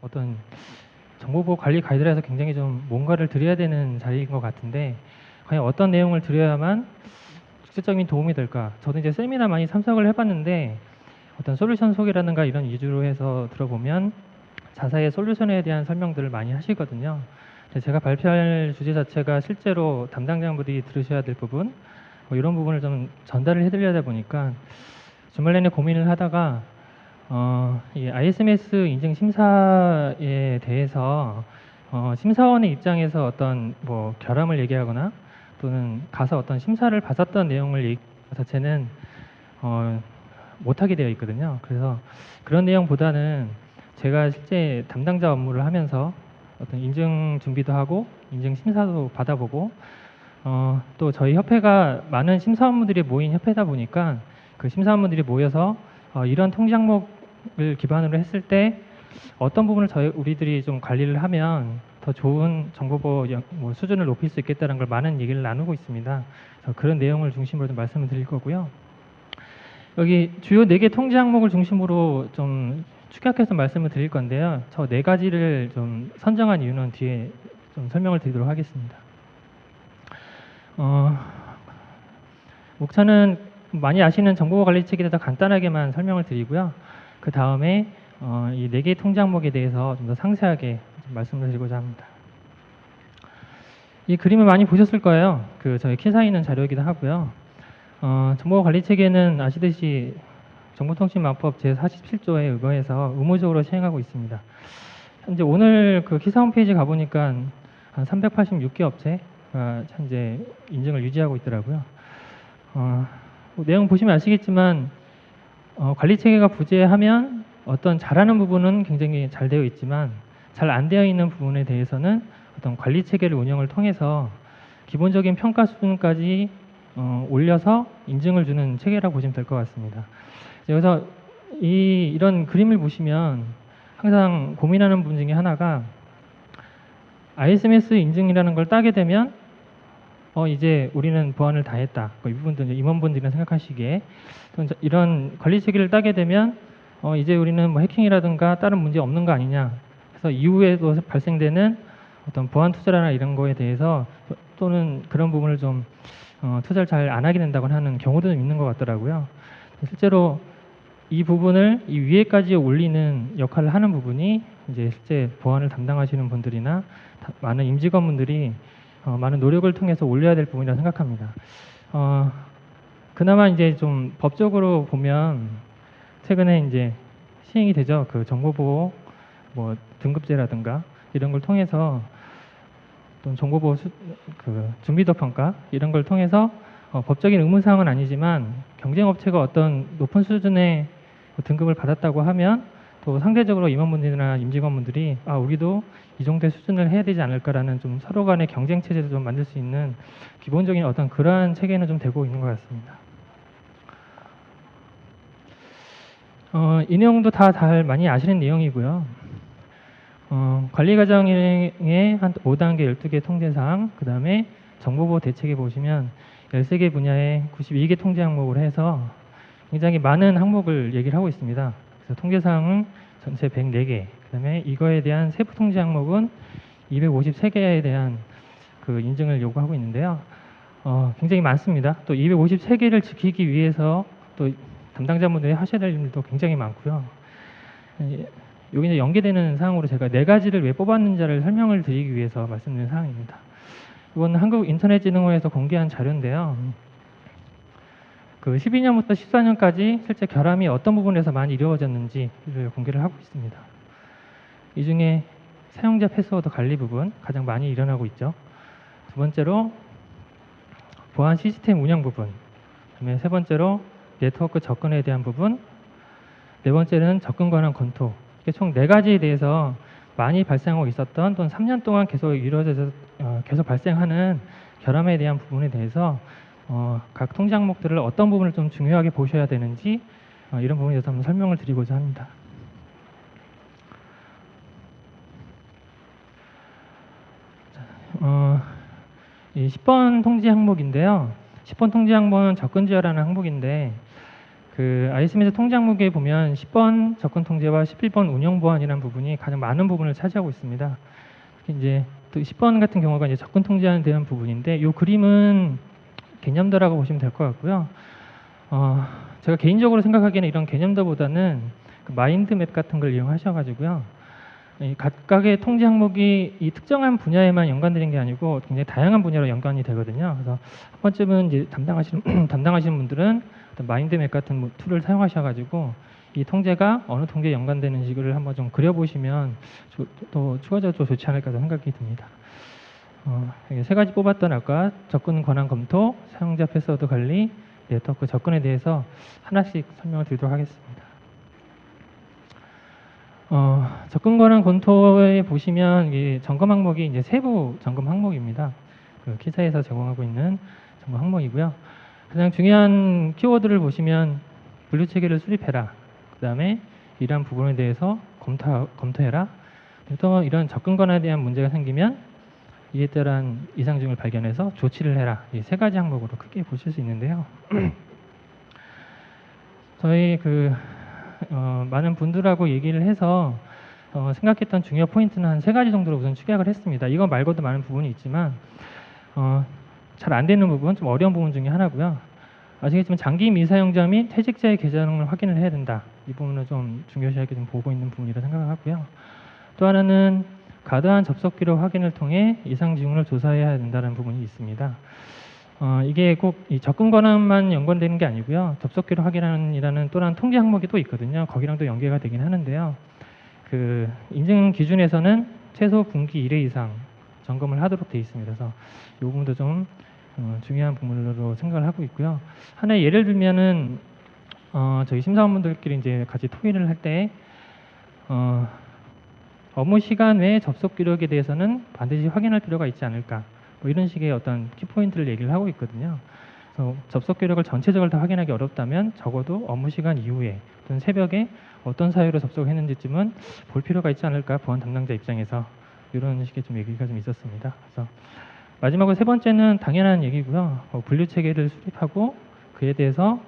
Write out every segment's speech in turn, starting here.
어떤 정보보호 관리 가이드라인에서 굉장히 좀 뭔가를 드려야 되는 자리인 것 같은데 과연 어떤 내용을 드려야만 직접적인 도움이 될까? 저도 이제 세미나 많이 참석을 해봤는데 어떤 솔루션 소개라든가 이런 위주로 해서 들어보면 자사의 솔루션에 대한 설명들을 많이 하시거든요. 제가 발표할 주제 자체가 실제로 담당자분들이 들으셔야 될 부분 뭐 이런 부분을 좀 전달을 해드려야 보니까 주말 내내 고민을 하다가 이 ISMS 인증 심사에 대해서 심사원의 입장에서 어떤 뭐 결함을 얘기하거나 또는 가서 어떤 심사를 받았던 내용을 얘기 자체는 못하게 되어 있거든요. 그래서 그런 내용보다는 제가 실제 담당자 업무를 하면서 어떤 인증 준비도 하고 인증 심사도 받아보고 또 저희 협회가 많은 심사원분들이 모인 협회다 보니까 그 심사원분들이 모여서 이런 통지 항목을 기반으로 했을 때 어떤 부분을 우리들이 좀 관리를 하면 더 좋은 정보보호 수준을 높일 수 있겠다는 걸 많은 얘기를 나누고 있습니다. 그래서 그런 내용을 중심으로 좀 말씀을 드릴 거고요. 여기 주요 4개 통지 항목을 중심으로 좀 축약해서 말씀을 드릴 건데요. 저 4가지를 좀 선정한 이유는 뒤에 좀 설명을 드리도록 하겠습니다. 목차는 많이 아시는 정보보호 관리 체계에 대해서 간단하게만 설명을 드리고요. 그 다음에 이 4개의 통지 항목에 대해서 좀 더 상세하게 좀 말씀을 드리고자 합니다. 이 그림을 많이 보셨을 거예요. 그 저희 키사에 있는 자료이기도 하고요. 정보보호 관리 체계는 아시듯이 정보통신망법 제47조에 의거해서 의무적으로 시행하고 있습니다. 현재 오늘 그 키사 홈페이지 가보니까 한 386개 업체가 현재 인증을 유지하고 있더라고요. 내용 보시면 아시겠지만 관리 체계가 부재하면 어떤 잘하는 부분은 굉장히 잘 되어 있지만 잘 안 되어 있는 부분에 대해서는 어떤 관리 체계를 운영을 통해서 기본적인 평가 수준까지 올려서 인증을 주는 체계라고 보시면 될 것 같습니다. 그래서 이런 그림을 보시면 항상 고민하는 부분 중에 하나가 ISMS 인증이라는 걸 따게 되면 이제 우리는 보안을 다 했다. 이 부분도 임원분들이나 생각하시기에 이런 관리 체계를 따게 되면 이제 우리는 뭐 해킹이라든가 다른 문제 없는 거 아니냐. 그래서 이후에도 발생되는 어떤 보안 투자나 이런 거에 대해서 또는 그런 부분을 좀 투자를 잘 안 하게 된다고 하는 경우도 좀 있는 것 같더라고요. 실제로 이 부분을 이 위에까지 올리는 역할을 하는 부분이 이제 실제 보안을 담당하시는 분들이나 많은 임직원분들이 많은 노력을 통해서 올려야 될 부분이라고 생각합니다. 그나마 이제 좀 법적으로 보면 최근에 이제 시행이 되죠. 그 정보보호 뭐 등급제라든가 이런 걸 통해서 또 정보보호 그 준비도 평가 이런 걸 통해서 법적인 의무사항은 아니지만 경쟁업체가 어떤 높은 수준의 등급을 받았다고 하면 또 상대적으로 임원분들이나 임직원분들이 우리도 이 정도의 수준을 해야 되지 않을까라는 좀 서로 간의 경쟁 체제를 좀 만들 수 있는 기본적인 어떤 그러한 체계는 좀 되고 있는 것 같습니다. 이 내용도 다 잘 많이 아시는 내용이고요. 관리 과정의 한 5단계 12개 통제사항, 그 다음에 정보보호 대책에 보시면 13개 분야의 92개 통제 항목을 해서 굉장히 많은 항목을 얘기를 하고 있습니다. 그래서 통제사항은 전체 104개, 그 다음에 이거에 대한 세부 통제 항목은 253개에 대한 그 인증을 요구하고 있는데요. 굉장히 많습니다. 또 253개를 지키기 위해서 또 담당자분들이 하셔야 될 일도 굉장히 많고요. 여기 이제 연계되는 사항으로 제가 4가지를 왜 뽑았는지를 설명을 드리기 위해서 말씀드린 사항입니다. 이건 한국인터넷진흥원에서 공개한 자료인데요. 그 12년부터 14년까지 실제 결함이 어떤 부분에서 많이 이루어졌는지를 공개를 하고 있습니다. 이 중에 사용자 패스워드 관리 부분 가장 많이 일어나고 있죠. 두 번째로 보안 시스템 운영 부분, 그다음에 세 번째로 네트워크 접근에 대한 부분, 네 번째는 접근 관한 검토. 이게 총 4가지에 대해서 많이 발생하고 있었던 또는 3년 동안 계속 이루어져서 계속 발생하는 결함에 대한 부분에 대해서 각 통제 항목들을 어떤 부분을 좀 중요하게 보셔야 되는지 이런 부분에 대해서 한번 설명을 드리고자 합니다. 이 10번 통지 항목인데요. 10번 통지 항목은 접근 제어라는 항목인데 그 ISMS 통제 항목에 보면 10번 접근 통제와 11번 운영 보안이라는 부분이 가장 많은 부분을 차지하고 있습니다. 특히 이제 또 10번 같은 경우가 이제 접근 통제하는 대한 부분인데 이 그림은 개념도라고 보시면 될 것 같고요. 제가 개인적으로 생각하기에는 이런 개념도보다는 그 마인드맵 같은 걸 이용하셔가지고요. 이 각각의 통제 항목이 이 특정한 분야에만 연관되는 게 아니고 굉장히 다양한 분야로 연관이 되거든요. 그래서 한 번쯤은 이제 담당하시는 분들은 어떤 마인드맵 같은 툴을 사용하셔가지고 이 통제가 어느 통제에 연관되는 식을 한번 좀 그려보시면 또 추가적으로 좋지 않을까 생각이 듭니다. 세 가지 뽑았던 아까 접근 권한 검토, 사용자 패스워드 관리, 네트워크 접근에 대해서 하나씩 설명을 드리도록 하겠습니다. 접근 권한 검토에 보시면 이 점검 항목이 이제 세부 점검 항목입니다. 그 기사에서 제공하고 있는 점검 항목이고요. 가장 중요한 키워드를 보시면 분류 체계를 수립해라. 그 다음에 이러한 부분에 대해서 검토해라. 또 이런 접근 권한에 대한 문제가 생기면 이에 따른 이상 징후를 발견해서 조치를 해라. 이 세 가지 항목으로 크게 보실 수 있는데요. 저희 많은 분들하고 얘기를 해서 생각했던 중요 포인트는 한 세 가지 정도로 우선 축약을 했습니다. 이거 말고도 많은 부분이 있지만 잘 안 되는 부분, 좀 어려운 부분 중에 하나고요. 아시겠지만 장기 미사용자 및 퇴직자의 계좌를 확인을 해야 된다. 이 부분은 좀 중요시하게 좀 보고 있는 부분이라 생각을 하고요. 또 하나는 과다한 접속 기록 확인을 통해 이상 징후를 조사해야 된다는 부분이 있습니다. 이게 꼭 이 접근 권한만 연관되는 게 아니고요. 접속 기록 확인이라는 또한 통제 항목이 또 있거든요. 거기랑도 연계가 되긴 하는데요. 그 인증 기준에서는 최소 분기 1회 이상 점검을 하도록 되어 있습니다. 그래서 이 부분도 좀 중요한 부분으로 생각을 하고 있고요. 하나의 예를 들면은 저희 심사원분들끼리 이제 같이 토의를 할 때 업무 시간 외 접속 기록에 대해서는 반드시 확인할 필요가 있지 않을까. 뭐 이런 식의 어떤 키포인트를 얘기를 하고 있거든요. 그래서 접속 기록을 전체적으로 다 확인하기 어렵다면 적어도 업무 시간 이후에 또는 새벽에 어떤 사유로 접속했는지쯤은 볼 필요가 있지 않을까. 보안 담당자 입장에서 이런 식의 좀 얘기가 좀 있었습니다. 그래서 마지막으로 세 번째는 당연한 얘기고요. 분류 체계를 수립하고 그에 대해서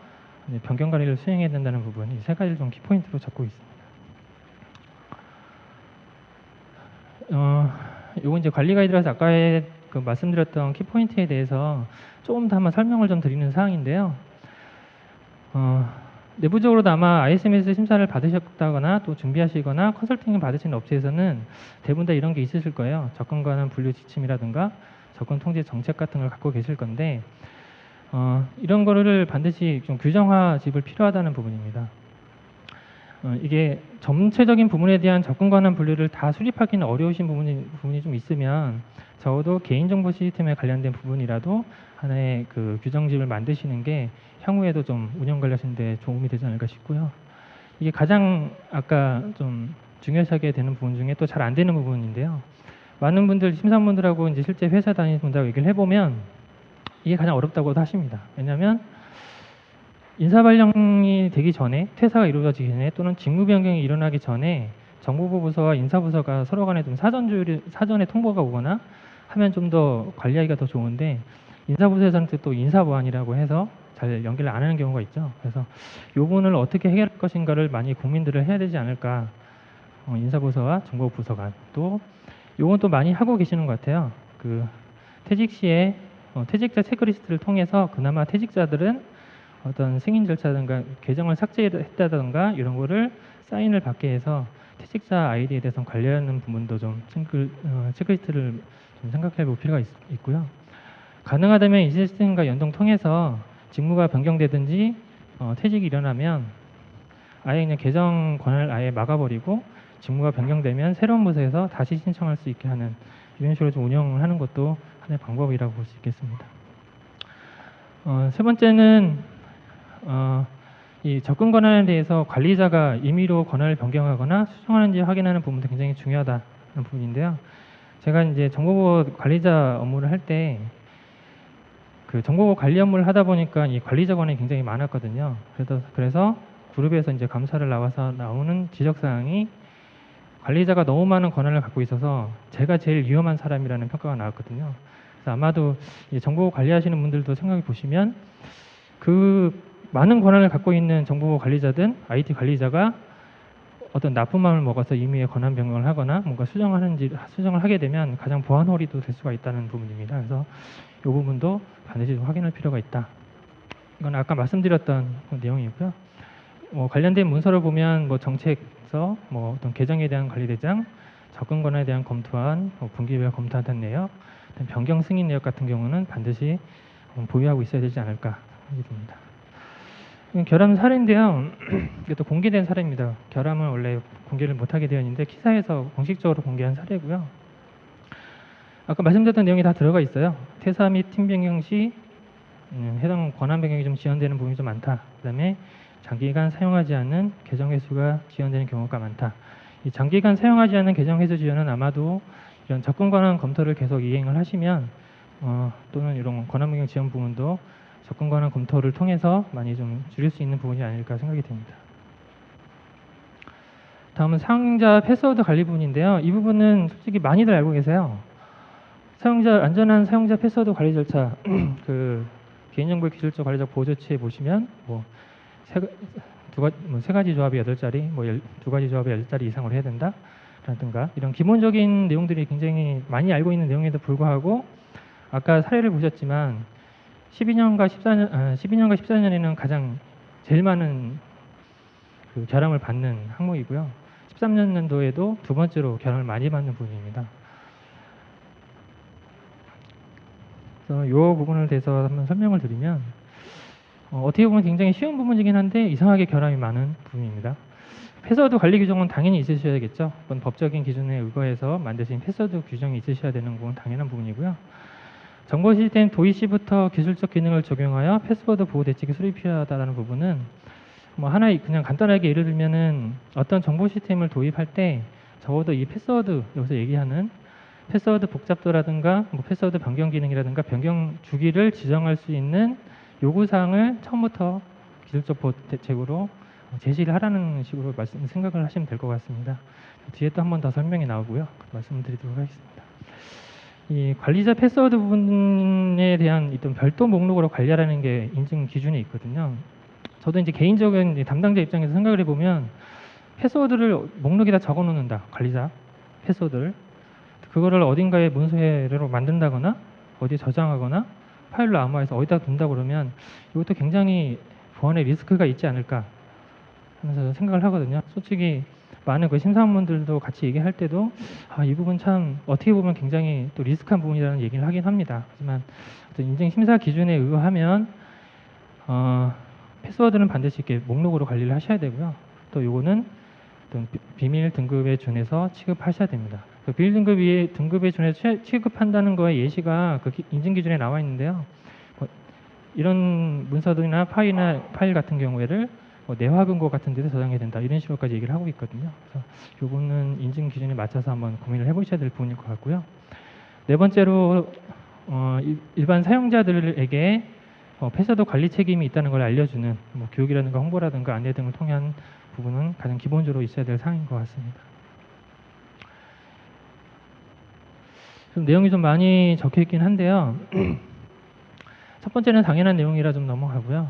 변경 관리를 수행해야 된다는 부분, 이 세 가지를 좀 키포인트로 잡고 있습니다. 요거 이제 관리 가이드라서 아까 그 말씀드렸던 키포인트에 대해서 조금 더 한번 설명을 좀 드리는 사항인데요. 내부적으로도 아마 ISMS 심사를 받으셨다거나 또 준비하시거나 컨설팅을 받으시는 업체에서는 대부분 다 이런 게 있으실 거예요. 접근 관한 분류 지침이라든가 접근 통제 정책 같은 걸 갖고 계실 건데 이런 거를 반드시 좀 규정화 집을 필요하다는 부분입니다. 이게 전체적인 부분에 대한 접근 관한 분류를 다 수립하기는 어려우신 부분이 좀 있으면 적어도 개인정보 시스템에 관련된 부분이라도 하나의 그 규정집을 만드시는 게 향후에도 좀 운영 관리하시는 데 도움이 되지 않을까 싶고요. 이게 가장 아까 좀 중요시하게 되는 부분 중에 또 잘 안 되는 부분인데요. 많은 분들, 심사분들하고 이제 실제 회사 다니는 분들하고 얘기를 해보면 이게 가장 어렵다고도 하십니다. 왜냐하면 인사 발령이 되기 전에, 퇴사가 이루어지기 전에 또는 직무 변경이 일어나기 전에 정보부 부서와 인사부서가 서로 간에 좀 사전에 통보가 오거나 하면 좀 더 관리하기가 더 좋은데 인사부서에서는 또 인사보안이라고 해서 잘 연결을 안 하는 경우가 있죠. 그래서 이 부분을 어떻게 해결할 것인가를 많이 고민들을 해야 되지 않을까. 인사부서와 정보부서 간 또 요건 또 많이 하고 계시는 것 같아요. 그 퇴직 시에 퇴직자 체크리스트를 통해서 그나마 퇴직자들은 어떤 승인 절차든가 계정을 삭제했다든가 이런 거를 사인을 받게 해서 퇴직자 아이디에 대해서 관리하는 부분도 좀 체크리스트를 좀 생각해 볼 필요가 있고요. 가능하다면 이 시스템과 연동 통해서 직무가 변경되든지 퇴직이 일어나면 아예 그냥 계정 권한을 아예 막아버리고 직무가 변경되면 새로운 부서에서 다시 신청할 수 있게 하는 이런 식으로 좀 운영을 하는 것도 하나의 방법이라고 볼 수 있겠습니다. 세 번째는 이 접근 권한에 대해서 관리자가 임의로 권한을 변경하거나 수정하는지 확인하는 부분도 굉장히 중요하다는 부분인데요. 제가 이제 정보보호 관리자 업무를 할 때 그 정보보호 관리 업무를 하다 보니까 이 관리자 권한이 굉장히 많았거든요. 그래서 그룹에서 이제 감사를 나와서 나오는 지적사항이 관리자가 너무 많은 권한을 갖고 있어서 제가 제일 위험한 사람이라는 평가가 나왔거든요. 그래서 아마도 이 정보보호 관리하시는 분들도 생각해 보시면 그 많은 권한을 갖고 있는 정보보호 관리자든 IT 관리자가 어떤 나쁜 마음을 먹어서 임의의 권한 변경을 하거나 뭔가 수정을 하게 되면 가장 보안 허리도 될 수가 있다는 부분입니다. 그래서 이 부분도 반드시 확인할 필요가 있다. 이건 아까 말씀드렸던 내용이고요. 관련된 문서를 보면 정책서, 어떤 계정에 대한 관리대장, 접근 권한에 대한 검토안, 분기별 검토한 내역, 변경 승인 내역 같은 경우는 반드시 보유하고 있어야 되지 않을까 생각이 듭니다. 결함 사례인데요. 이것도 공개된 사례입니다. 결함은 원래 공개를 못하게 되어 있는데 키사에서 공식적으로 공개한 사례고요. 아까 말씀드렸던 내용이 다 들어가 있어요. 퇴사 및 팀 변경 시 해당 권한 변경이 좀 지연되는 부분이 좀 많다. 그다음에 장기간 사용하지 않는 계정 횟수가 지연되는 경우가 많다. 이 장기간 사용하지 않는 계정 횟수 지연은 아마도 이런 접근 권한 검토를 계속 이행을 하시면 또는 이런 권한 변경 지연 부분도 접근 권한 검토를 통해서 많이 좀 줄일 수 있는 부분이 아닐까 생각이 됩니다. 다음은 사용자 패스워드 관리 부분인데요. 이 부분은 솔직히 많이들 알고 계세요. 안전한 사용자 패스워드 관리 절차, 개인정보 기술적 관리적 보조치에 보시면 세 가지 조합이 8자리, 2가지 조합이 10자리 이상으로 해야 된다. 라든가 이런 기본적인 내용들이 굉장히 많이 알고 있는 내용에도 불구하고 아까 사례를 보셨지만 12년과 14년에는 가장 제일 많은 결함을 받는 항목이고요. 13년도에도 두 번째로 결함을 많이 받는 부분입니다. 그래서 이 부분을 대해서 한번 설명을 드리면 어떻게 보면 굉장히 쉬운 부분이긴 한데 이상하게 결함이 많은 부분입니다. 패스워드 관리 규정은 당연히 있으셔야겠죠. 어떤 법적인 기준에 의거해서 만드신 패스워드 규정이 있으셔야 되는 건 당연한 부분이고요. 정보 시스템 도입 시부터 기술적 기능을 적용하여 패스워드 보호 대책이 수립이 필요하다는 부분은 하나의 그냥 간단하게 예를 들면은 어떤 정보 시스템을 도입할 때 적어도 이 패스워드, 여기서 얘기하는 패스워드 복잡도라든가 패스워드 변경 기능이라든가 변경 주기를 지정할 수 있는 요구사항을 처음부터 기술적 보호 대책으로 제시를 하라는 식으로 생각을 하시면 될 것 같습니다. 뒤에 또 한 번 더 설명이 나오고요. 말씀드리도록 하겠습니다. 이 관리자 패스워드 부분에 대한 어떤 별도 목록으로 관리하라는 게 인증 기준이 있거든요. 저도 이제 개인적인 담당자 입장에서 생각을 해보면 패스워드를 목록에다 적어 놓는다. 관리자 패스워드를. 그거를 어딘가에 문서로 만든다거나 어디에 저장하거나 파일로 암호화해서 어디다 둔다 그러면 이것도 굉장히 보안에 리스크가 있지 않을까 하면서 생각을 하거든요. 솔직히 많은 심사원분들도 같이 얘기할 때도 이 부분 참 어떻게 보면 굉장히 또 리스크한 부분이라는 얘기를 하긴 합니다. 하지만 어떤 인증 심사 기준에 의거하면 패스워드는 반드시 이렇게 목록으로 관리를 하셔야 되고요. 또 요거는 어떤 비밀 등급에 준해서 취급하셔야 됩니다. 비밀 등급에 준해서 취급한다는 거에 예시가 인증 기준에 나와 있는데요. 이런 문서들이나 파일 같은 경우에를 내화근거 같은 데서 저장해야 된다. 이런 식으로까지 얘기를 하고 있거든요. 그래서 이 부분은 인증 기준에 맞춰서 한번 고민을 해보셔야 될 부분일 것 같고요. 네 번째로 일반 사용자들에게 패스워드 관리 책임이 있다는 걸 알려주는 교육이라든가 홍보라든가 안내 등을 통한 부분은 가장 기본적으로 있어야 될 사항인 것 같습니다. 좀 내용이 좀 많이 적혀 있긴 한데요. 첫 번째는 당연한 내용이라 좀 넘어가고요.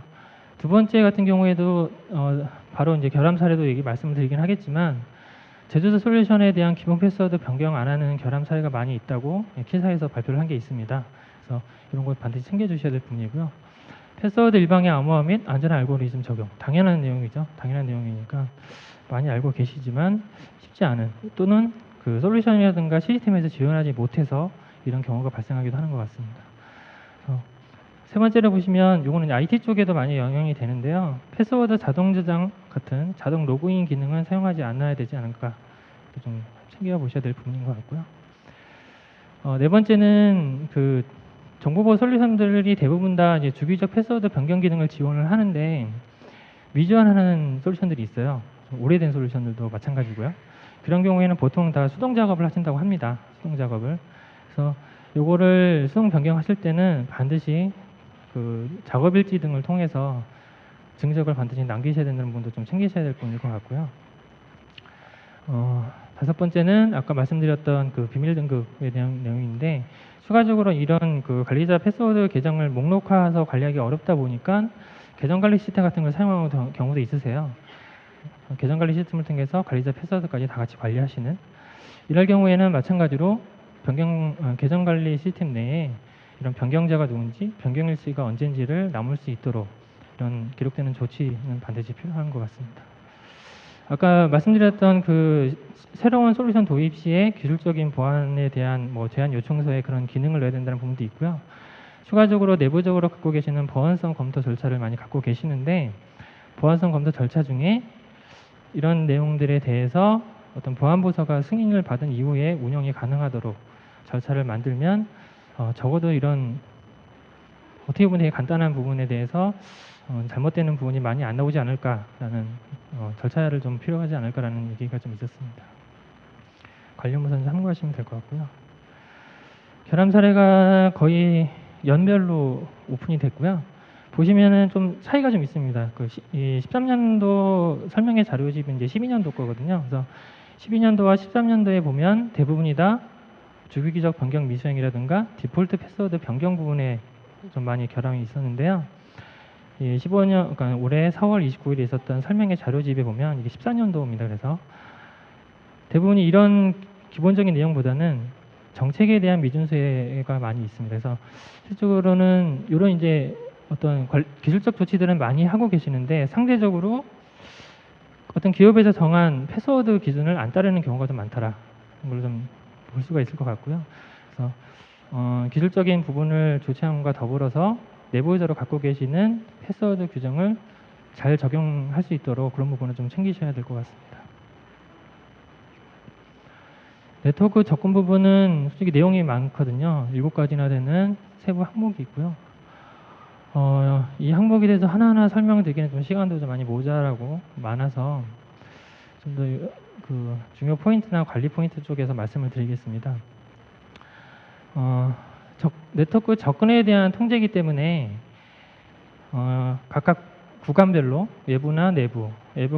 두 번째 같은 경우에도 바로 이제 결함 사례도 말씀을 드리긴 하겠지만 제조사 솔루션에 대한 기본 패스워드 변경 안 하는 결함 사례가 많이 있다고 키사에서 발표를 한 게 있습니다. 그래서 이런 걸 반드시 챙겨주셔야 될 부분이고요. 패스워드 일방의 암호화 및 안전한 알고리즘 적용. 당연한 내용이죠. 당연한 내용이니까 많이 알고 계시지만 쉽지 않은 또는 솔루션이라든가 시스템에서 지원하지 못해서 이런 경우가 발생하기도 하는 것 같습니다. 세 번째로 보시면 이거는 IT 쪽에도 많이 영향이 되는데요. 패스워드 자동 저장 같은 자동 로그인 기능은 사용하지 않아야 되지 않을까 좀 챙겨보셔야 될 부분인 것 같고요. 네 번째는 정보보호 솔루션들이 대부분 다 이제 주기적 패스워드 변경 기능을 지원을 하는데 미지원하는 솔루션들이 있어요. 오래된 솔루션들도 마찬가지고요. 그런 경우에는 보통 다 수동 작업을 하신다고 합니다. 수동 작업을. 그래서 요거를 수동 변경하실 때는 반드시 작업일지 등을 통해서 증적을 반드시 남기셔야 되는 부분도 좀 챙기셔야 될 부분일 것 같고요. 다섯 번째는 아까 말씀드렸던 비밀 등급에 대한 내용인데 추가적으로 이런 관리자 패스워드 계정을 목록화해서 관리하기 어렵다 보니까 계정 관리 시스템 같은 걸 사용하는 경우도 있으세요. 계정 관리 시스템을 통해서 관리자 패스워드까지 다 같이 관리하시는, 이럴 경우에는 마찬가지로 계정 관리 시스템 내에 이런 변경자가 누군지, 변경 일시가 언제인지를 남을 수 있도록 이런 기록되는 조치는 반드시 필요한 것 같습니다. 아까 말씀드렸던 그 새로운 솔루션 도입 시에 기술적인 보안에 대한 제한 요청서에 그런 기능을 넣어야 된다는 부분도 있고요. 추가적으로 내부적으로 갖고 계시는 보안성 검토 절차를 많이 갖고 계시는데, 보안성 검토 절차 중에 이런 내용들에 대해서 어떤 보안부서가 승인을 받은 이후에 운영이 가능하도록 절차를 만들면 적어도 이런 어떻게 보면 되게 간단한 부분에 대해서 잘못되는 부분이 많이 안 나오지 않을까라는 절차를 좀 필요하지 않을까라는 얘기가 좀 있었습니다. 관련 부서는 참고하시면 될 것 같고요. 결함 사례가 거의 연별로 오픈이 됐고요. 보시면은 좀 차이가 좀 있습니다. 이 13년도 설명의 자료집은 이제 12년도 거거든요. 그래서 12년도와 13년도에 보면 대부분이 다 주기적 변경 미수행이라든가 디폴트 패스워드 변경 부분에 좀 많이 결함이 있었는데요. 15년, 그러니까 올해 4월 29일에 있었던 설명의 자료집에 보면 이게 14년도입니다. 그래서 대부분이 이런 기본적인 내용보다는 정책에 대한 미준수가 많이 있습니다. 그래서 실질적으로는 이런 이제 어떤 기술적 조치들은 많이 하고 계시는데, 상대적으로 어떤 기업에서 정한 패스워드 기준을 안 따르는 경우가 좀 많더라. 이걸 좀 볼 수가 있을 것 같고요. 그래서 기술적인 부분을 조치함과 더불어서 내부적으로 갖고 계시는 패스워드 규정을 잘 적용할 수 있도록 그런 부분을 좀 챙기셔야 될 것 같습니다. 네트워크 접근 부분은 솔직히 내용이 많거든요. 7가지나 되는 세부 항목이 있고요. 이 항목에 대해서 하나하나 설명을 드리기는 좀 시간도 좀 많이 모자라고 많아서 좀 더 그 중요 포인트나 관리 포인트 쪽에서 말씀을 드리겠습니다. 네트워크 접근에 대한 통제이기 때문에 각각 구간별로 외부나 내부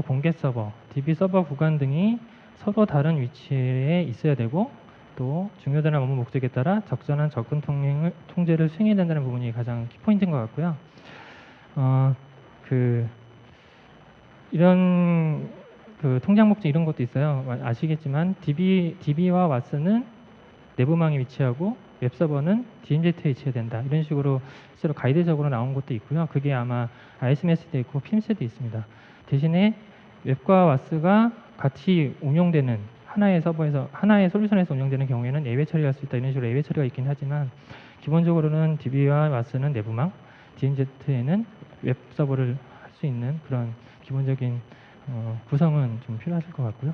공개 서버, DB 서버 구간 등이 서로 다른 위치에 있어야 되고, 또 중요도나 업무 목적에 따라 적절한 접근 통제를 수행해야 된다는 부분이 가장 키포인트인 것 같고요. 이런 통장 목적 이런 것도 있어요. 아시겠지만 DB와 왓슨은 내부망에 위치하고 웹서버는 DMZ에 위치해야 된다. 이런 식으로 실제로 가이드적으로 나온 것도 있고요. 그게 아마 ISMS도 있고 PIMS도 있습니다. 대신에 웹과 왓스가 같이 운영되는 하나의 서버에서, 하나의 솔루션에서 운영되는 경우에는 예외 처리할 수 있다. 이런 식으로 예외 처리가 있긴 하지만, 기본적으로는 DB와 왓스는 내부망, DMZ에는 웹서버를 할 수 있는 그런 기본적인 구성은 좀 필요하실 것 같고요.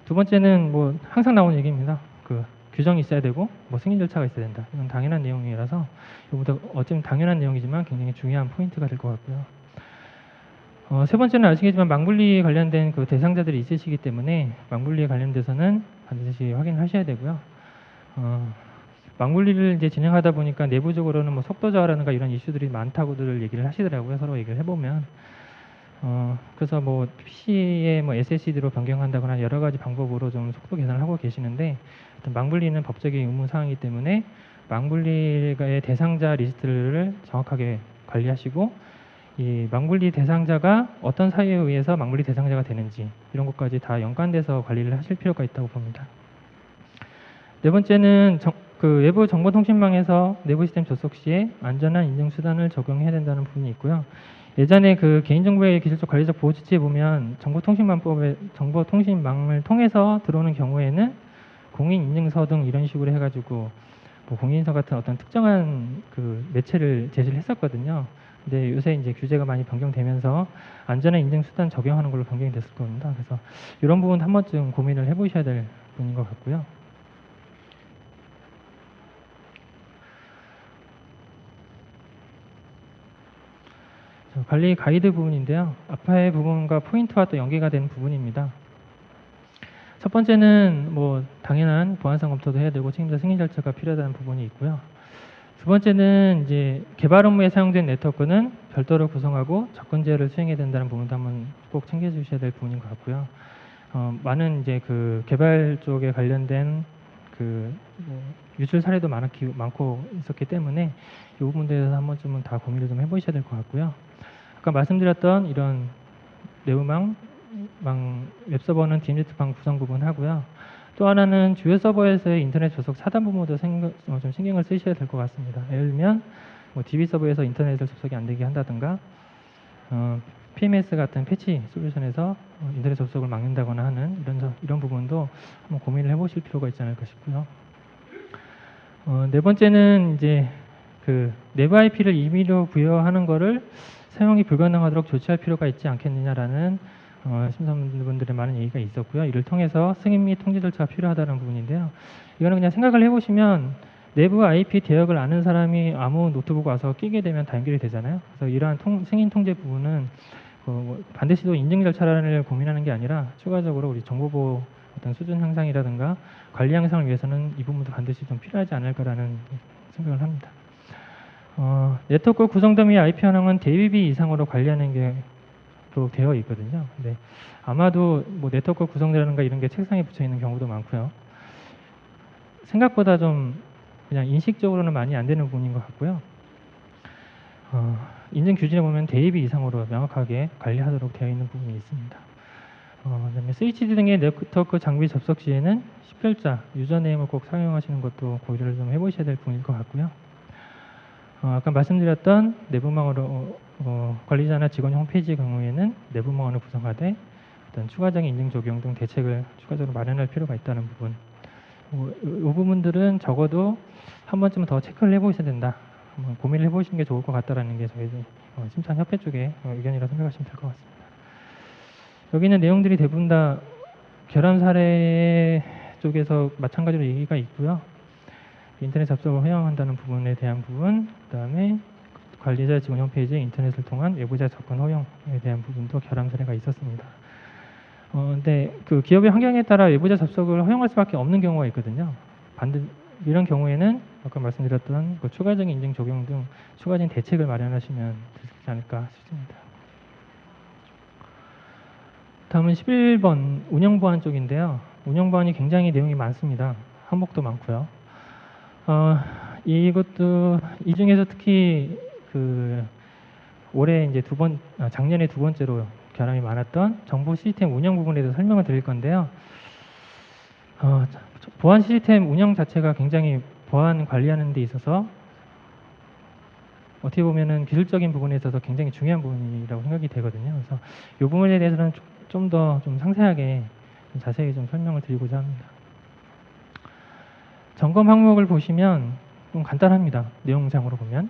두 번째는 항상 나오는 얘기입니다. 규정이 있어야 되고 승인 절차가 있어야 된다. 이건 당연한 내용이라서 이거보다 어쩌면 당연한 내용이지만 굉장히 중요한 포인트가 될 것 같고요. 세 번째는 아시겠지만 망분리 관련된 대상자들이 있으시기 때문에 망분리에 관련돼서는 반드시 확인을 하셔야 되고요. 망분리를 이제 진행하다 보니까 내부적으로는 속도 저하라든가 이런 이슈들이 많다고들 얘기를 하시더라고요. 서로 얘기를 해보면. 그래서 PC에 SSD로 변경한다거나 여러 가지 방법으로 좀 속도 개선을 하고 계시는데, 망분리는 법적인 의무 사항이기 때문에 망분리의 대상자 리스트를 정확하게 관리하시고, 이 망분리 대상자가 어떤 사유에 의해서 망분리 대상자가 되는지 이런 것까지 다 연관돼서 관리를 하실 필요가 있다고 봅니다. 네 번째는 외부 정보통신망에서 내부 시스템 접속 시에 안전한 인증 수단을 적용해야 된다는 부분이 있고요. 예전에 개인정보의 기술적 관리적 보호 지침에 보면 정보통신망법의 정보통신망을 통해서 들어오는 경우에는 공인인증서 등 이런 식으로 해가지고 공인인증서 같은 어떤 특정한 매체를 제시를 했었거든요. 근데 요새 이제 규제가 많이 변경되면서 안전한 인증 수단 적용하는 걸로 변경이 됐을 겁니다. 그래서 이런 부분 한 번쯤 고민을 해보셔야 될 부분인 것 같고요. 관리 가이드 부분인데요. 앞의 부분과 포인트와 또 연계가 되는 부분입니다. 첫 번째는 당연한 보안성 검토도 해야 되고 책임자 승인 절차가 필요하다는 부분이 있고요. 두 번째는 이제 개발 업무에 사용된 네트워크는 별도로 구성하고 접근 제어를 수행해야 된다는 부분도 한번 꼭 챙겨주셔야 될 부분인 것 같고요. 많은 이제 개발 쪽에 관련된 유출 사례도 많고 있었기 때문에 이 부분에 대해서 한 번쯤은 다 고민을 좀 해보셔야 될 것 같고요. 아까 말씀드렸던 이런 내부망, 웹서버는 DNS방 구성 부분 하고요. 또 하나는 주요 서버에서의 인터넷 접속 차단 부분도 좀 신경을 쓰셔야 될 것 같습니다. 예를 들면 뭐 DB 서버에서 인터넷을 접속이 안 되게 한다든가, PMS 같은 패치 솔루션에서 인터넷 접속을 막는다거나 하는 이런 부분도 한번 고민을 해보실 필요가 있지 않을까 싶고요. 네 번째는 이제 그 내부 IP를 임의로 부여하는 거를 사용이 불가능하도록 조치할 필요가 있지 않겠느냐라는 심사분들의 많은 얘기가 있었고요. 이를 통해서 승인 및 통제 절차가 필요하다는 부분인데요. 이거는 그냥 생각을 해보시면 내부 IP 대역을 아는 사람이 아무 노트북 와서 끼게 되면 다 연결이 되잖아요. 그래서 이러한 승인 통제 부분은 반드시 또 인증 절차를 고민하는 게 아니라 추가적으로 우리 정보보호 어떤 수준 향상이라든가 관리 향상을 위해서는 이 부분도 반드시 좀 필요하지 않을까라는 생각을 합니다. 네트워크 구성도 및 IP 현황은 대비비 이상으로 관리하는 게 되어 있거든요. 근데 아마도 뭐 네트워크 구성이라든가 이런 게 책상에 붙여 있는 경우도 많고요. 생각보다 좀 그냥 인식적으로는 많이 안 되는 부분인 것 같고요. 인증 규정에 보면 대입이 이상으로 명확하게 관리하도록 되어 있는 부분이 있습니다. 그다음에 스위치 등의 네트워크 장비 접속 시에는 10글자 유저네임을 꼭 사용하시는 것도 고려를 좀 해보셔야 될 부분일 것 같고요. 아까 말씀드렸던 내부망으로 관리자나 직원 홈페이지 경우에는 내부망으로 구성하되 어떤 추가적인 인증 적용 등 대책을 추가적으로 마련할 필요가 있다는 부분. 이 부분들은 적어도 한 번쯤은 더 체크를 해보셔야 된다. 한번 고민을 해보시는 게 좋을 것 같다라는 게 저희 심사협회 쪽의 의견이라고 생각하시면 될 것 같습니다. 여기 있는 내용들이 대부분 다 결함 사례 쪽에서 마찬가지로 얘기가 있고요. 인터넷 접속을 허용한다는 부분에 대한 부분, 그 다음에 관리자 직원 홈페이지에 인터넷을 통한 외부자 접근 허용에 대한 부분도 결함 사례가 있었습니다. 근데 그 기업의 환경에 따라 외부자 접속을 허용할 수밖에 없는 경우가 있거든요. 이런 경우에는 아까 말씀드렸던 그 추가적인 인증 적용 등 추가적인 대책을 마련하시면 되지 않을까 싶습니다. 다음은 11번 운영 보안 쪽인데요. 운영 보안이 굉장히 내용이 많습니다. 항목도 많고요. 이것도 이 중에서 특히 그 올해 이제 작년에 두 번째로 결함이 많았던 정보 시스템 운영 부분에 대해서 설명을 드릴 건데요. 보안 시스템 운영 자체가 굉장히 보안 관리하는 데 있어서 어떻게 보면은 기술적인 부분에 있어서 굉장히 중요한 부분이라고 생각이 되거든요. 그래서 이 부분에 대해서는 좀 더 좀 상세하게 좀 자세히 좀 설명을 드리고자 합니다. 점검 항목을 보시면 좀 간단합니다. 내용상으로 보면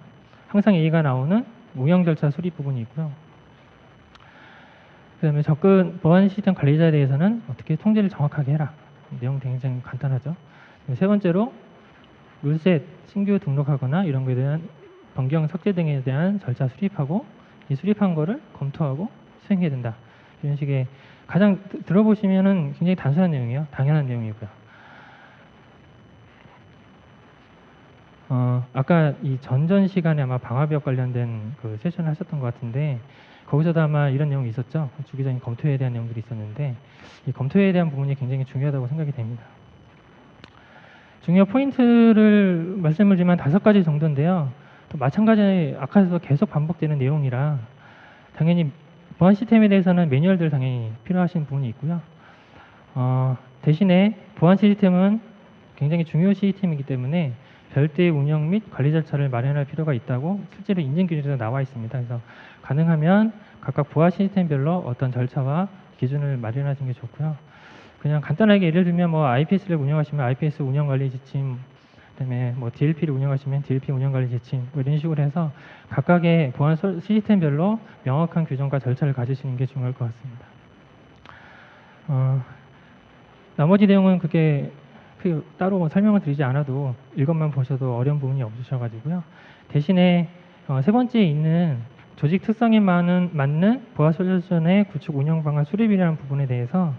항상 얘기가 나오는 운영 절차 수립 부분이 있고요. 그 다음에 보안 시스템 관리자에 대해서는 어떻게 통제를 정확하게 해라. 내용 굉장히 간단하죠. 세 번째로 룰셋 신규 등록하거나 이런 거에 대한 변경 삭제 등에 대한 절차 수립하고 이 수립한 거를 검토하고 수행해야 된다. 이런 식의 가장 들어보시면은 굉장히 단순한 내용이에요. 당연한 내용이고요. 아까 이 전전 시간에 아마 방화벽 관련된 그 세션을 하셨던 것 같은데 거기서도 아마 이런 내용이 있었죠. 주기적인 검토에 대한 내용들이 있었는데 이 검토에 대한 부분이 굉장히 중요하다고 생각이 됩니다. 중요 포인트를 말씀을 드리면 5가지 정도인데요. 또 마찬가지 아까도 계속 반복되는 내용이라 당연히 보안 시스템에 대해서는 매뉴얼들 당연히 필요하신 부분이 있고요. 대신에 보안 시스템은 굉장히 중요 시스템이기 때문에 별도의 운영 및 관리 절차를 마련할 필요가 있다고 실제로 인증 기준에서 나와 있습니다. 그래서 가능하면 각각 보안 시스템별로 어떤 절차와 기준을 마련하시는 게 좋고요. 그냥 간단하게 예를 들면 뭐 IPS를 운영하시면 IPS 운영 관리 지침, 그다음에 뭐 DLP를 운영하시면 DLP 운영 관리 지침, 뭐 이런 식으로 해서 각각의 보안 시스템별로 명확한 규정과 절차를 가지시는 게 중요할 것 같습니다. 나머지 내용은 그게 따로 설명을 드리지 않아도 이것만 보셔도 어려운 부분이 없으셔가지고요. 대신에 세 번째에 있는 조직 특성에 맞는 보안 솔루션의 구축 운영 방안 수립이라는 부분에 대해서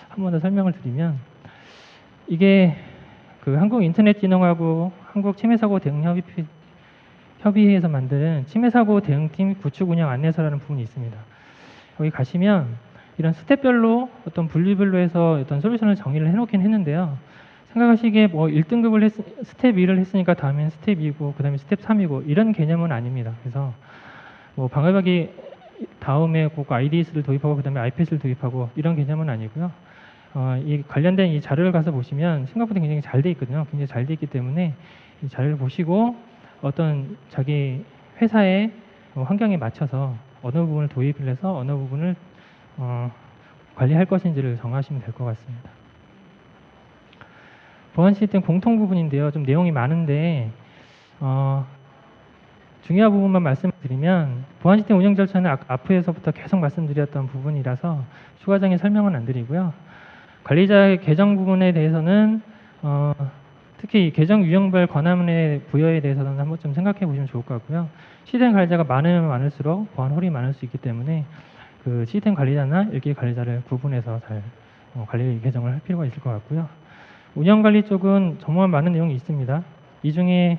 한 번 더 설명을 드리면 이게 그 한국인터넷진흥하고 한국침해사고 대응 협의회에서 만든 침해사고 대응팀 구축 운영 안내서라는 부분이 있습니다. 여기 가시면 이런 스텝별로 어떤 분류별로 해서 어떤 솔루션을 정의를 해놓긴 했는데요. 생각하시기에 뭐 1등급을 스텝 2를 했으니까 다음엔 스텝 2고 그 다음에 스텝 3이고 이런 개념은 아닙니다. 그래서 뭐 방어벽이 다음에 꼭 IDS를 도입하고 그다음에 IPS를 도입하고 이런 개념은 아니고요. 이 관련된 이 자료를 가서 보시면 생각보다 굉장히 잘 돼 있거든요. 굉장히 잘 돼 있기 때문에 이 자료를 보시고 어떤 자기 회사의 환경에 맞춰서 어느 부분을 도입을 해서 어느 부분을 관리할 것인지를 정하시면 될 것 같습니다. 보안 시스템 공통 부분인데요. 좀 내용이 많은데 중요한 부분만 말씀드리면 보안 시스템 운영 절차는 앞에서부터 계속 말씀드렸던 부분이라서 추가적인 설명은 안 드리고요. 관리자의 계정 부분에 대해서는 특히 계정 유형별 권한의 부여에 대해서는 한번 좀 생각해 보시면 좋을 것 같고요. 시스템 관리자가 많으면 많을수록 보안 홀이 많을 수 있기 때문에 그 시스템 관리자나 일기 관리자를 구분해서 잘 관리 개정을 할 필요가 있을 것 같고요. 운영 관리 쪽은 정말 많은 내용이 있습니다. 이 중에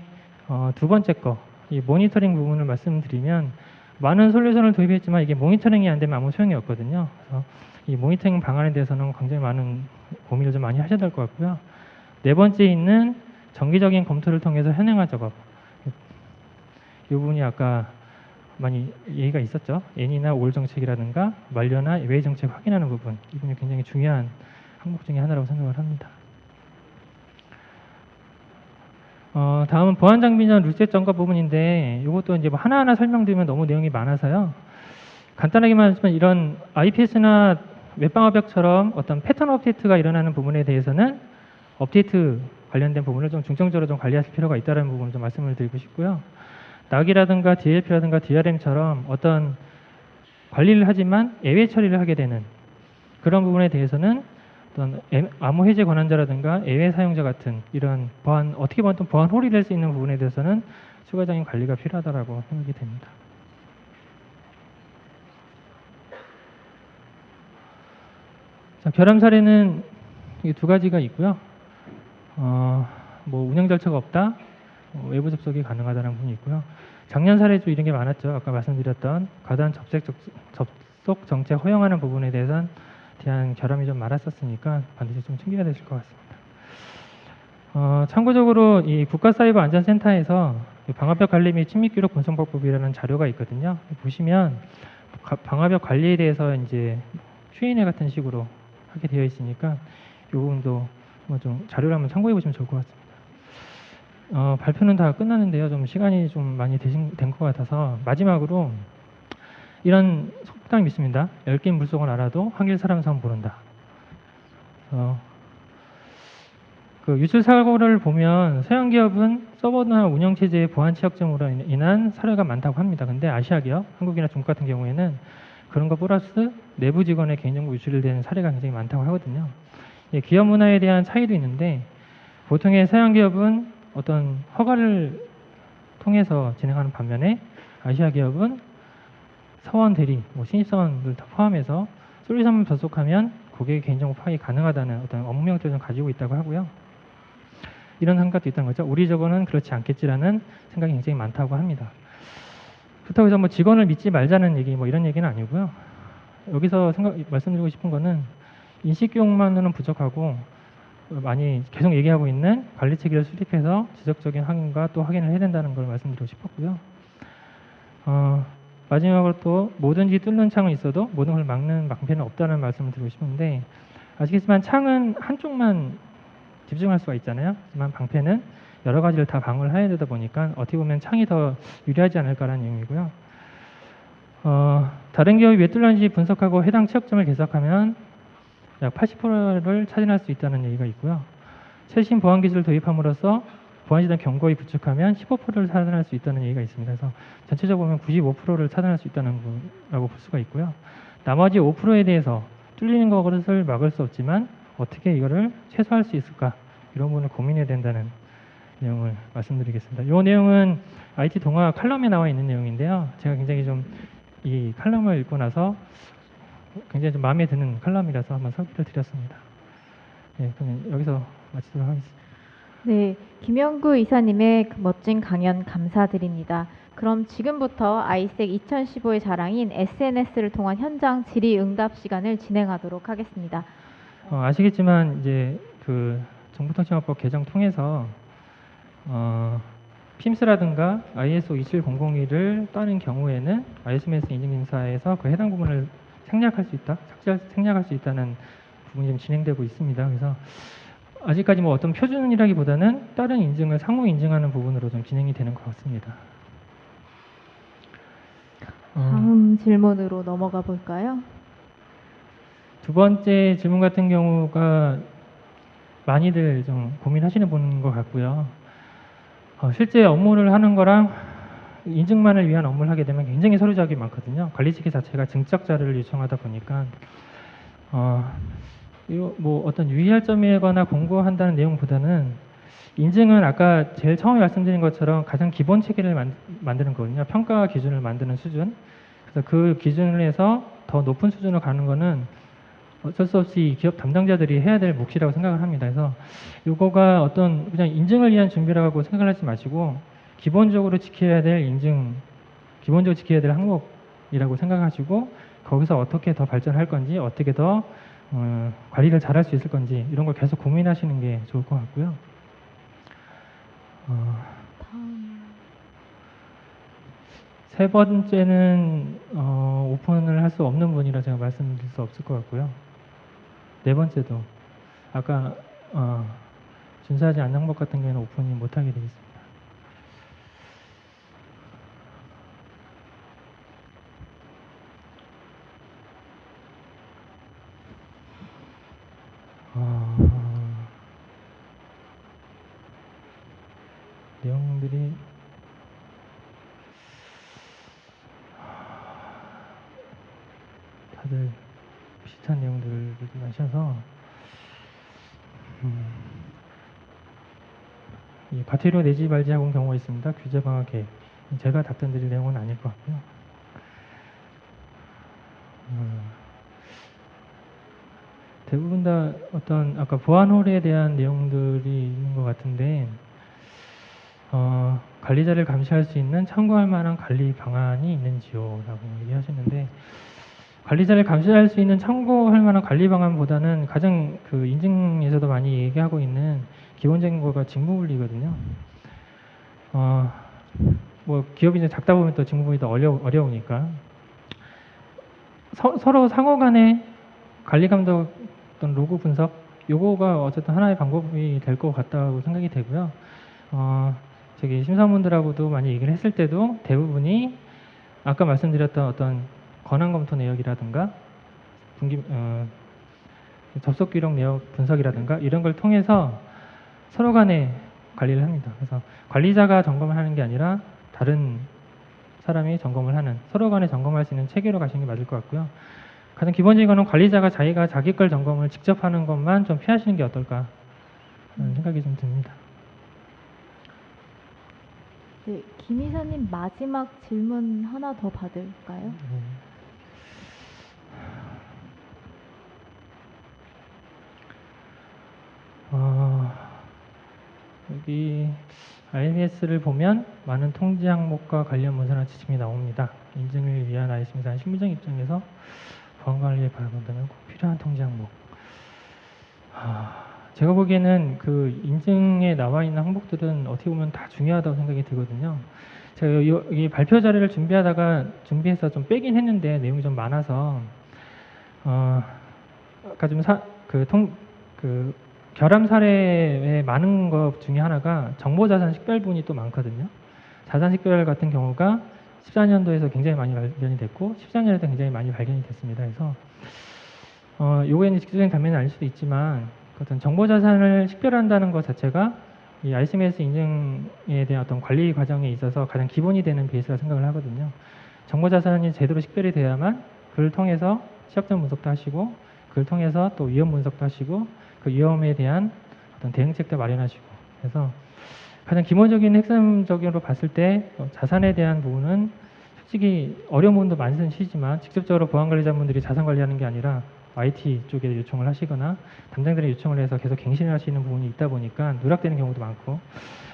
두 번째 거, 이 모니터링 부분을 말씀드리면 많은 솔루션을 도입했지만 이게 모니터링이 안 되면 아무 소용이 없거든요. 그래서 이 모니터링 방안에 대해서는 굉장히 많은 고민을 좀 많이 하셔야 될 것 같고요. 네 번째 있는 정기적인 검토를 통해서 현행화 작업. 이 부분이 아까 많이 얘기가 있었죠. N이나 올 정책이라든가 완료나 외의 정책 확인하는 부분. 이 부분이 굉장히 중요한 항목 중에 하나라고 생각을 합니다. 다음은 보안 장비나 룰셋 점검 부분인데 이것도 이제 뭐 하나하나 설명드리면 너무 내용이 많아서요. 간단하게 말하면 이런 IPS나 웹방어벽처럼 어떤 패턴 업데이트가 일어나는 부분에 대해서는 업데이트 관련된 부분을 좀 중점적으로 좀 관리하실 필요가 있다는 부분을 좀 말씀을 드리고 싶고요. 낙이라든가 DLP라든가 DRM처럼 어떤 관리를 하지만 예외 처리를 하게 되는 그런 부분에 대해서는 어떤 암호 해제 권한자라든가 예외 사용자 같은 이런 보안, 어떻게 보면 또 보안 홀이 될 수 있는 부분에 대해서는 추가적인 관리가 필요하다고 생각이 됩니다. 자, 결함 사례는 이 두 가지가 있고요. 뭐 운영 절차가 없다, 외부 접속이 가능하다는 부분이 있고요. 작년 사례도 이런 게 많았죠. 아까 말씀드렸던 과다한 접속 정책 허용하는 부분에 대한 결함이 좀 많았었으니까 반드시 좀 챙겨야 되실 것 같습니다. 참고적으로 이 국가사이버안전센터에서 방화벽 관리 및 친밀기록 분석법이라는 자료가 있거든요. 보시면 방화벽 관리에 대해서 이제 Q&A 같은 식으로 하게 되어 있으니까 이 부분도 좀 자료를 한번 참고해 보시면 좋을 것 같습니다. 발표는 다 끝났는데요. 좀 시간이 좀 많이 된 것 같아서 마지막으로 이런 속담이 있습니다. 10개 물속은 알아도 한길 사람상 모른다. 그 유출 사고를 보면 서양 기업은 서버나 운영 체제의 보안 취약점으로 인한 사례가 많다고 합니다. 근데 아시아 기업, 한국이나 중국 같은 경우에는 그런 거 플러스 내부 직원의 개인정보 유출된 사례가 굉장히 많다고 하거든요. 기업 문화에 대한 차이도 있는데 보통의 서양 기업은 어떤 허가를 통해서 진행하는 반면에 아시아 기업은 사원 대리, 신입사원들 다 포함해서 솔루션만 접속하면 고객의 개인정보 파악이 가능하다는 어떤 업무 형태를 가지고 있다고 하고요. 이런 생각도 있다는 거죠. 우리 저거는 그렇지 않겠지라는 생각이 굉장히 많다고 합니다. 그렇다고 해서 뭐 직원을 믿지 말자는 얘기, 뭐 이런 얘기는 아니고요. 여기서 말씀드리고 싶은 거는 인식 교육만으로는 부족하고 많이 계속 얘기하고 있는 관리 체계를 수립해서 지속적인 확인과 또 확인을 해야 된다는 걸 말씀드리고 싶었고요. 마지막으로 또 뭐든지 뚫는 창은 있어도 모든 걸 막는 방패는 없다는 말씀을 드리고 싶은데 아시겠지만 창은 한쪽만 집중할 수가 있잖아요. 하지만 방패는 여러 가지를 다 방어를 해야 되다 보니까 어떻게 보면 창이 더 유리하지 않을까라는 의미고요. 다른 기업이 왜 뚫렸는지 분석하고 해당 취약점을 개선하면 약 80%를 차진할 수 있다는 얘기가 있고요. 최신 보안 기술을 도입함으로써 보안 시스템 경고에 구축하면 15%를 차단할 수 있다는 얘기가 있습니다. 그래서 전체적으로 보면 95%를 차단할 수 있다는 거라고 볼 수가 있고요. 나머지 5%에 대해서 뚫리는 것을 막을 수 없지만 어떻게 이거를 최소화할 수 있을까? 이런 부분을 고민해야 된다는 내용을 말씀드리겠습니다. 이 내용은 IT 동화 칼럼에 나와 있는 내용인데요. 제가 굉장히 좀 이 칼럼을 읽고 나서 굉장히 좀 마음에 드는 칼럼이라서 한번 소개를 드렸습니다. 네, 그럼 여기서 마치도록 하겠습니다. 네, 김영구 이사님의 그 멋진 강연 감사드립니다. 그럼 지금부터 아이색 2015의 자랑인 SNS를 통한 현장 질의응답 시간을 진행하도록 하겠습니다. 아시겠지만 이제 그 정보통신망법 개정 통해서 PIMS라든가 ISO 27001을 따는 경우에는 ISMS 인증심사에서 그 해당 부분을 생략할 수 있다, 생략할 수 있다는 부분이 좀 진행되고 있습니다. 그래서 아직까지 뭐 어떤 표준이라기보다는 다른 인증을 상호 인증하는 부분으로 좀 진행이 되는 것 같습니다. 다음 질문으로 넘어가 볼까요? 두 번째 질문 같은 경우가 많이들 좀 고민하시는 분인 것 같고요. 실제 업무를 하는 거랑 인증만을 위한 업무를 하게 되면 굉장히 서류 작업이 많거든요. 관리 체계 자체가 증적 자료를 요청하다 보니까 뭐 어떤 유의할 점이거나 공고한다는 내용보다는 인증은 아까 제일 처음에 말씀드린 것처럼 가장 기본 체계를 만드는 거거든요. 평가 기준을 만드는 수준. 그래서 그 기준을 해서 더 높은 수준으로 가는 거는 어쩔 수 없이 기업 담당자들이 해야 될 몫이라고 생각을 합니다. 그래서 이거가 어떤 그냥 인증을 위한 준비라고 생각하지 마시고 기본적으로 지켜야 될 인증, 기본적으로 지켜야 될 항목이라고 생각하시고 거기서 어떻게 더 발전할 건지, 어떻게 더 관리를 잘할 수 있을 건지 이런 걸 계속 고민하시는 게 좋을 것 같고요. 세 번째는 오픈을 할 수 없는 분이라 제가 말씀드릴 수 없을 것 같고요. 네 번째도 아까 준수하지 않는 항목 같은 경우에는 오픈이 못하게 되어 있습니다. 내용들이 다들 비슷한 내용들을 하셔서 이 과태료 내지 말지 하고 경우가 있습니다. 규제 방화 계획. 제가 답변 드릴 내용은 아닐 것 같고요. 대부분 다 어떤 아까 보안 홀에 대한 내용들이 있는 것 같은데 관리자를 감시할 수 있는 참고할 만한 관리 방안이 있는지요? 라고 얘기하시는데 관리자를 감시할 수 있는 참고할 만한 관리 방안보다는 가장 그 인증에서도 많이 얘기하고 있는 기본적인 거가 직무분리거든요. 뭐 기업이 이제 작다 보면 또 직무분리 더 어려우니까 서로 상호 간의 관리 감독 어떤 로그 분석 요거가 어쨌든 하나의 방법이 될 것 같다고 생각이 되고요. 저기 심사원분들하고도 많이 얘기를 했을 때도 대부분이 아까 말씀드렸던 어떤 권한 검토 내역이라든가 접속 기록 내역 분석이라든가 이런 걸 통해서 서로 간에 관리를 합니다. 그래서 관리자가 점검을 하는 게 아니라 다른 사람이 점검을 하는 서로 간에 점검할 수 있는 체계로 가시는 게 맞을 것 같고요. 가장 기본적인 거는 관리자가 자기가 자기 걸 점검을 직접 하는 것만 좀 피하시는 게 어떨까 하는 생각이 좀 듭니다. 네, 김 이사님 마지막 질문 하나 더 받을까요? 여기 IMS를 보면 많은 통지 항목과 관련 문서나 지침이 나옵니다. 인증을 위한 ISMS 실무적 입장에서 보안관리에 바라본다면 꼭 필요한 통지 항목. 제가 보기에는 그 인증에 나와 있는 항목들은 어떻게 보면 다 중요하다고 생각이 들거든요. 제가 여기 발표 자료를 준비해서 좀 빼긴 했는데 내용이 좀 많아서 아까 좀 결함 사례의 많은 것 중에 하나가 정보자산 식별분이 또 많거든요. 자산 식별 같은 경우가 14년도에서 굉장히 많이 발견이 됐고 14년에도 굉장히 많이 발견이 됐습니다. 그래서 요거에는 직접적인 단면은 아닐 수도 있지만 어떤 정보자산을 식별한다는 것 자체가 이 ISMS 인증에 대한 어떤 관리 과정에 있어서 가장 기본이 되는 베이스라 생각을 하거든요. 정보자산이 제대로 식별이 돼야만 그를 통해서 시각적 분석도 하시고 그걸 통해서 또 위험 분석도 하시고 그 위험에 대한 어떤 대응책도 마련하시고 그래서 가장 기본적인 핵심적으로 봤을 때 자산에 대한 부분은 솔직히 어려운 부분도 많으시지만 직접적으로 보안관리자분들이 자산 관리하는 게 아니라 IT 쪽에 요청을 하시거나 담당들이 요청을 해서 계속 갱신을 하시는 부분이 있다 보니까 누락되는 경우도 많고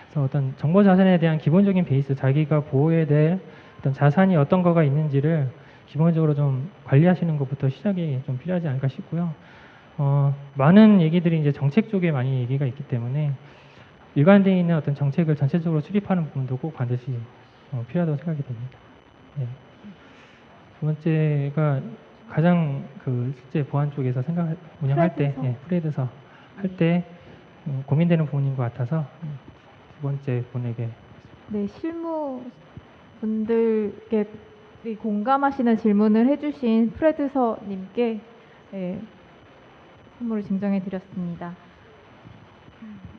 그래서 어떤 정보 자산에 대한 기본적인 베이스 자기가 보호해야 될 어떤 자산이 어떤 거가 있는지를 기본적으로 좀 관리하시는 것부터 시작이 좀 필요하지 않을까 싶고요. 많은 얘기들이 이제 정책 쪽에 많이 얘기가 있기 때문에 일관되어 있는 어떤 정책을 전체적으로 수립하는 부분도 꼭 반드시 필요하다고 생각이 됩니다. 네. 두 번째가 가장 그 실제 보안 쪽에서 운영할 때, 프레드서. 프레드서 할 때 고민되는 부분인 것 같아서 두 번째 분에게. 네, 실무분들께 공감하시는 질문을 해주신 프레드서님께 선물을 증정해 드렸습니다.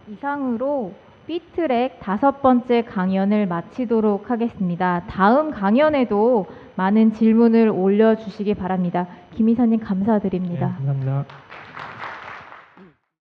이상으로 B트랙 5번째 강연을 마치도록 하겠습니다. 다음 강연에도 많은 질문을 올려주시기 바랍니다. 김 이사님 감사드립니다. 네, 감사합니다.